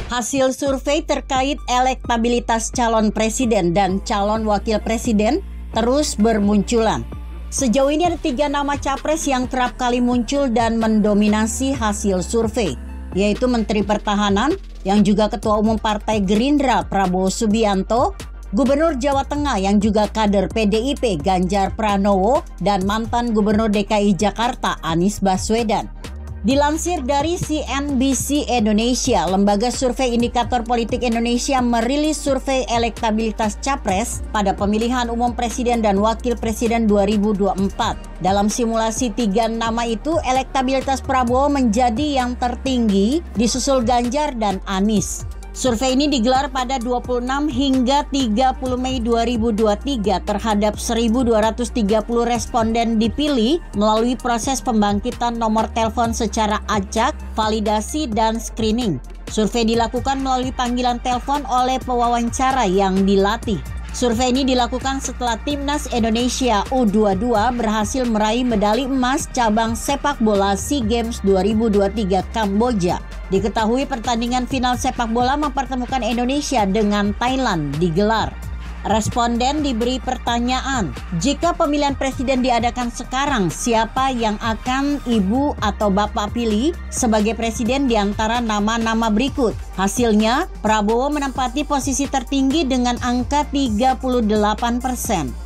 Hasil survei terkait elektabilitas calon presiden dan calon wakil presiden terus bermunculan. Sejauh ini ada 3 nama capres yang kerap kali muncul dan mendominasi hasil survei, yaitu Menteri Pertahanan yang juga Ketua Umum Partai Gerindra Prabowo Subianto, Gubernur Jawa Tengah yang juga kader PDIP Ganjar Pranowo, dan mantan Gubernur DKI Jakarta Anies Baswedan. Dilansir dari CNBC Indonesia, Lembaga Survei Indikator Politik Indonesia merilis survei elektabilitas capres pada pemilihan umum presiden dan wakil presiden 2024. Dalam simulasi 3 nama itu, elektabilitas Prabowo menjadi yang tertinggi, disusul Ganjar dan Anies. Survei ini digelar pada 26 hingga 30 Mei 2023 terhadap 1.230 responden dipilih melalui proses pembangkitan nomor telepon secara acak, validasi, dan screening. Survei dilakukan melalui panggilan telepon oleh pewawancara yang dilatih. Survei ini dilakukan setelah Timnas Indonesia U22 berhasil meraih medali emas cabang sepak bola SEA Games 2023 Kamboja. Diketahui pertandingan final sepak bola mempertemukan Indonesia dengan Thailand digelar. Responden diberi pertanyaan, jika pemilihan presiden diadakan sekarang, siapa yang akan ibu atau bapak pilih sebagai presiden di antara nama-nama berikut? Hasilnya, Prabowo menempati posisi tertinggi dengan angka 38%.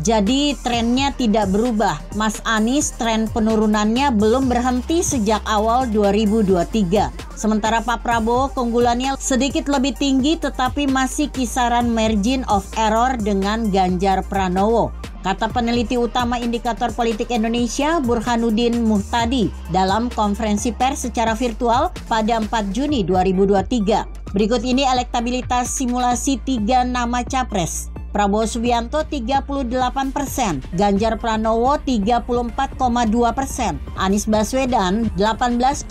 Jadi trennya tidak berubah. Mas Anies tren penurunannya belum berhenti sejak awal 2023. Sementara Pak Prabowo keunggulannya sedikit lebih tinggi tetapi masih kisaran margin of error dengan Ganjar Pranowo. Kata peneliti utama Indikator Politik Indonesia Burhanuddin Muhtadi dalam konferensi pers secara virtual pada 4 Juni 2023. Berikut ini elektabilitas simulasi 3 nama capres. Prabowo Subianto 38%, Ganjar Pranowo 34,2%, Anies Baswedan 18,9%.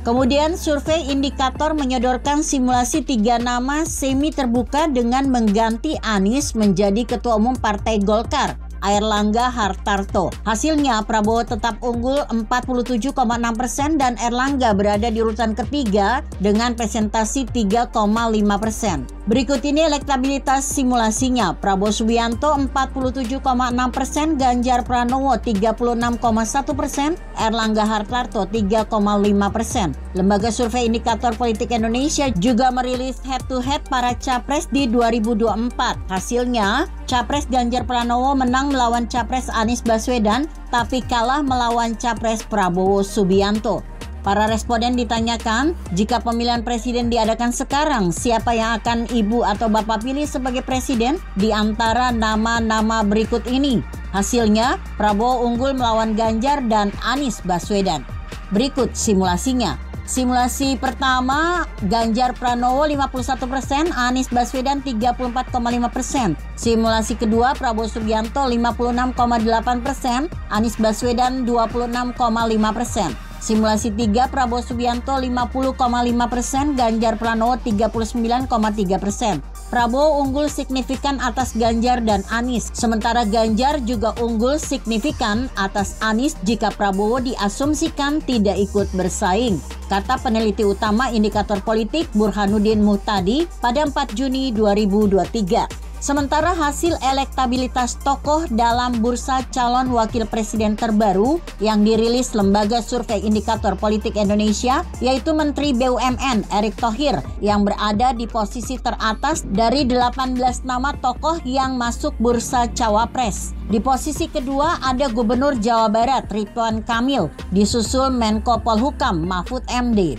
Kemudian survei indikator menyodorkan simulasi 3 nama semi terbuka dengan mengganti Anies menjadi Ketua Umum Partai Golkar, Airlangga Hartarto. Hasilnya Prabowo tetap unggul 47,6% dan Airlangga berada di urutan ketiga dengan presentasi 3,5%. Berikut ini elektabilitas simulasinya. Prabowo Subianto 47,6%, Ganjar Pranowo 36,1%, Airlangga Hartarto 3,5%. Lembaga Survei Indikator Politik Indonesia juga merilis head-to-head para capres di 2024. Hasilnya, Capres Ganjar Pranowo menang melawan Capres Anies Baswedan, tapi kalah melawan Capres Prabowo Subianto. Para responden ditanyakan, jika pemilihan presiden diadakan sekarang, siapa yang akan ibu atau bapak pilih sebagai presiden di antara nama-nama berikut ini? Hasilnya, Prabowo unggul melawan Ganjar dan Anies Baswedan. Berikut simulasinya. Simulasi pertama, Ganjar Pranowo 51%, Anies Baswedan 34,5%. Simulasi kedua, Prabowo Subianto 56,8%, Anies Baswedan 26,5%. Simulasi 3, Prabowo Subianto 50,5%, Ganjar Pranowo 39,3%. Prabowo unggul signifikan atas Ganjar dan Anies, sementara Ganjar juga unggul signifikan atas Anies jika Prabowo diasumsikan tidak ikut bersaing, kata peneliti utama Indikator Politik Burhanuddin Muhtadi pada 4 Juni 2023. Sementara hasil elektabilitas tokoh dalam bursa calon wakil presiden terbaru yang dirilis Lembaga Survei Indikator Politik Indonesia, yaitu Menteri BUMN Erick Thohir yang berada di posisi teratas dari 18 nama tokoh yang masuk bursa cawapres. Di posisi kedua ada Gubernur Jawa Barat Ridwan Kamil, disusul Menko Polhukam Mahfud MD.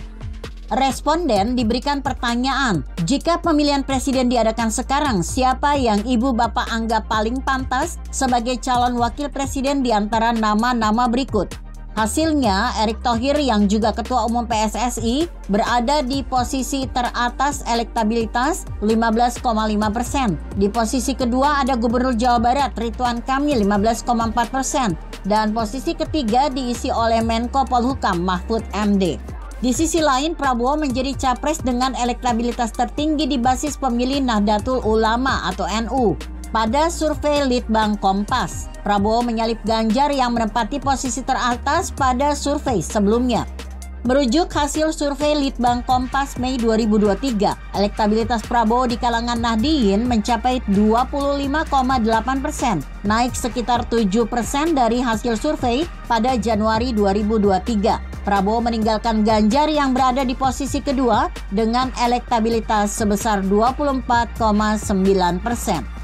Responden diberikan pertanyaan, jika pemilihan presiden diadakan sekarang, siapa yang ibu bapak anggap paling pantas sebagai calon wakil presiden di antara nama-nama berikut? Hasilnya, Erick Thohir yang juga Ketua Umum PSSI berada di posisi teratas elektabilitas 15,5%. Di posisi kedua ada Gubernur Jawa Barat Ridwan Kamil 15,4%. Dan posisi ketiga diisi oleh Menko Polhukam Mahfud MD. Di sisi lain, Prabowo menjadi capres dengan elektabilitas tertinggi di basis pemilih Nahdlatul Ulama atau NU. Pada survei Litbang Kompas, Prabowo menyalip Ganjar yang menempati posisi teratas pada survei sebelumnya. Merujuk hasil survei Litbang Kompas Mei 2023, elektabilitas Prabowo di kalangan Nahdliyin mencapai 25,8%, naik sekitar 7% dari hasil survei pada Januari 2023. Prabowo meninggalkan Ganjar yang berada di posisi kedua dengan elektabilitas sebesar 24,9%.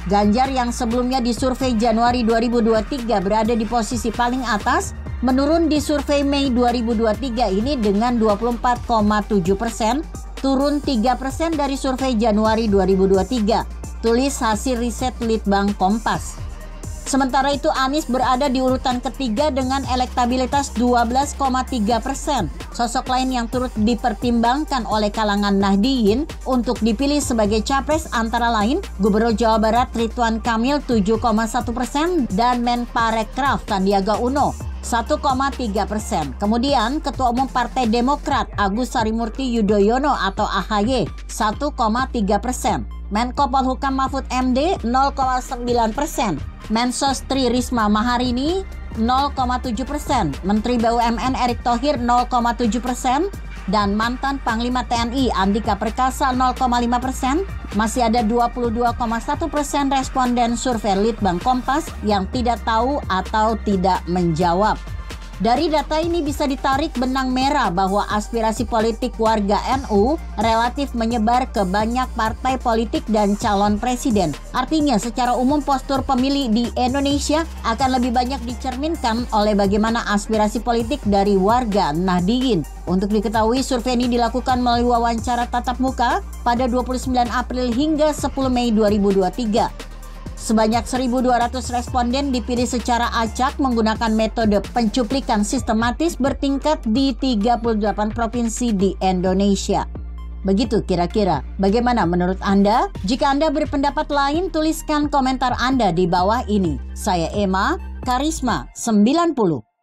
Ganjar yang sebelumnya di survei Januari 2023 berada di posisi paling atas, menurun di survei Mei 2023 ini dengan 24,7%, turun 3% dari survei Januari 2023, tulis hasil riset Litbang Kompas. Sementara itu Anies berada di urutan ketiga dengan elektabilitas 12,3%. Sosok lain yang turut dipertimbangkan oleh kalangan Nahdliyin untuk dipilih sebagai capres antara lain Gubernur Jawa Barat Ridwan Kamil 7,1% dan Menparekraf Sandiaga Uno 1,3%. Kemudian Ketua Umum Partai Demokrat Agus Harimurti Yudhoyono atau AHY 1,3%. Menko Polhukam Mahfud MD 0,9%. Mensos Tri Risma Maharini 0,7%. Menteri BUMN Erick Thohir 0,7%. Dan mantan Panglima TNI Andika Perkasa 0,5%. Masih ada 22,1% responden survei Litbang Kompas yang tidak tahu atau tidak menjawab. Dari data ini bisa ditarik benang merah bahwa aspirasi politik warga NU relatif menyebar ke banyak partai politik dan calon presiden. Artinya secara umum postur pemilih di Indonesia akan lebih banyak dicerminkan oleh bagaimana aspirasi politik dari warga Nahdliyin. Untuk diketahui, survei ini dilakukan melalui wawancara tatap muka pada 29 April hingga 10 Mei 2023. Sebanyak 1.200 responden dipilih secara acak menggunakan metode pencuplikan sistematis bertingkat di 38 provinsi di Indonesia. Begitu kira-kira. Bagaimana menurut Anda? Jika Anda berpendapat lain, tuliskan komentar Anda di bawah ini. Saya Emma, Karisma 90.